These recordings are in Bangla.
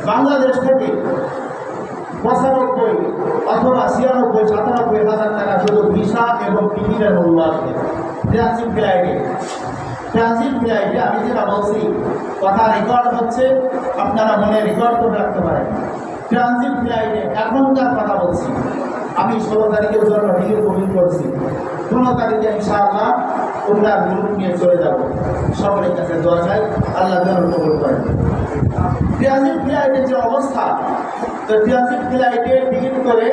বাংলাদেশ থেকে 95 অথবা 96-97 হাজার টাকা শুধু ভিসা এবং টিকিটের মূল্য আসবে। ট্রানজিট ফ্লাইটে আমি যেটা বলছি কথা রেকর্ড হচ্ছে, আপনারা মনে রেকর্ড করে রাখতে পারেন। ট্রানজিট ফ্লাইটে এখনকার কথা বলছি, আমি 16 তারিখের জন্য টিকিট বুকিং করছি। 15 তারিখে ইনশাআল্লাহ উমরার গ্রুপ নিয়ে চলে যাব। সকলের কাছে দোয়া চাই, আল্লাহ যেন কবুল করেন। ট্রানজিট ফ্লাইটের যে অবস্থা, তো ট্রানজিট ফ্লাইটে টিকিট করে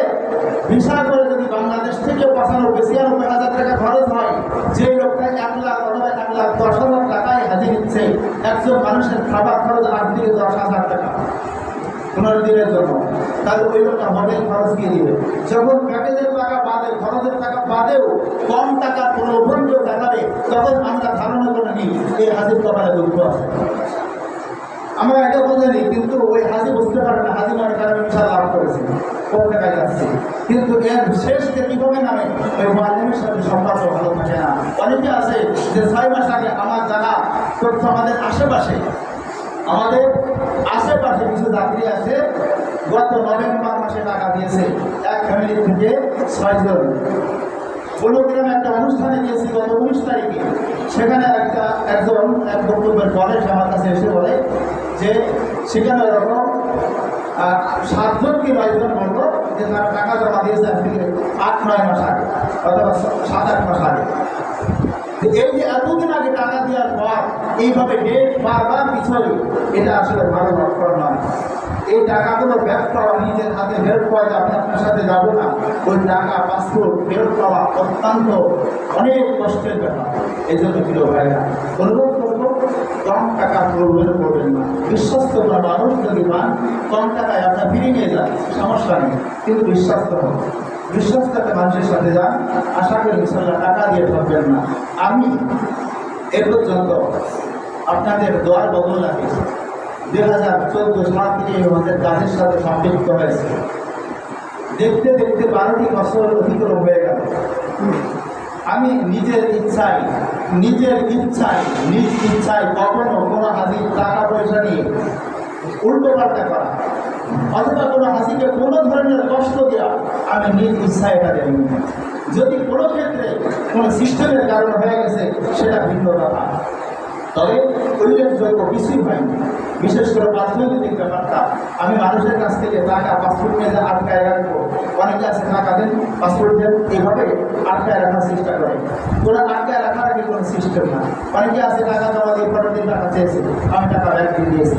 ভিসা করে যদি বাংলাদেশ থেকে 95-96 হাজার টাকা খরচ হয়, যে লোকটা 1 লাখ অথবা 1,10,000 টাকায় হাজির নিচ্ছে, একজন মানুষের খাবার খরচ 8 থেকে 10,000 টাকা 15 দিনের জন্য, তাহলে ওই লোকটা হোটেল খরচ দিয়ে দিবে। যখন প্যাকেজের টাকা বাদে, খরচের টাকা বাদেও কম টাকা কোনো অভ্যন্ত দেখাবে, তখন আমরা ধারণা করে নিই এই হাজির কপালে দুঃখ আছে। আমরা এটা বলতে নিই, কিন্তু ওই হাজি বুঝতে পারে না হাজি মানে তারা ভিসা লাভ করেছে, কম টাকায় যাচ্ছে। কিন্তু এর শেষকে কীভাবে নামে ওই মাধ্যমের সাথে সম্পর্ক ভালো থাকে না। অনেকে আছে যে 6 মাস আগে আমার জানা তথ্য আমাদের আশেপাশে কিছু যাত্রী আছে, গত নভেম্বর মাসে টাকা দিয়েছে এক ফ্যামিলি থেকে 6 জন। কোনোগ্রামে একটা অনুষ্ঠানে গিয়েছি গত 19 তারিখে, সেখানে একজন এক বক্তব্যের পরে আমার কাছে এসে বলে যে সেখানে এরকম 7 জন কি 9 জন বলল যে তারা টাকা জমা দিয়েছে আজ থেকে 8-9 মাস আগে অথবা 7-8 মাস আগে। এই যে এতদিন আগে টাকা দেওয়ার পর এইভাবে ডেট বারবার পিছলে, এটা আসলে ভালো লক্ষণ নয়। এই টাকাগুলো ব্যাক পাওয়া, নিজের হাতে ফেরত পাওয়া, যে আমি আপনার সাথে যাবো না, ওই টাকা পাসপোর্ট ফেরত পাওয়া অত্যন্ত অনেক কষ্টের ব্যাপার। এই জন্য প্রিয় ভাইরা, অনুরোধ করবো কম টাকা প্রয়োজন করবেন না। বিশ্বস্ত কোনো মানুষ যদি পান, কম টাকায় আপনার ফিরে নিয়ে যান, সমস্যা নেই, কিন্তু বিশ্বস্ত হোক। বিশ্বস্ত একটা মানুষের সাথে যান, আশা করি ইনশাআল্লাহ টাকা দিয়ে থাকবেন না। আমি এ পর্যন্ত আপনাদের দোয়ার বদল লাগে 2014 সাল থেকে আমাদের কাজের সাথে সম্পৃক্ত হয়েছে। দেখতে দেখতে 12টি বছর অতিক্রম হয়ে গেল। আমি নিজ ইচ্ছায় কখনো কোনো হাজির টাকা পয়সা নিয়ে উল্টো পাল্টা করা অথবা কোনো হাসিকে কোনো ধরনের কষ্ট দেওয়া আমি নিজ ইচ্ছায় এটা দেয়নি। যদি কোনো ক্ষেত্রে কোনো সিস্টেমের কারণ হয়ে গেছে, সেটা ভিন্ন কথা। তবে উল্লেখযোগ্য কিছুই হয়নি। বিশেষ করে অর্থনৈতিক ব্যাপারটা, আমি মানুষের কাছ থেকে টাকা পাসপোর্ট নিয়ে আটকায় রাখবো, অনেকে আছে টাকা দেন, পাসপোর্ট দেন, এইভাবে আটকায় রাখার চেষ্টা করে। ওরা আটকায় রাখার আগে কোনো সিস্টেম না। অনেকে আছে টাকা জমা দিয়ে 15 দিন টাকা চেয়েছে, আমি টাকা ব্যাগ দিয়ে দিয়েছি।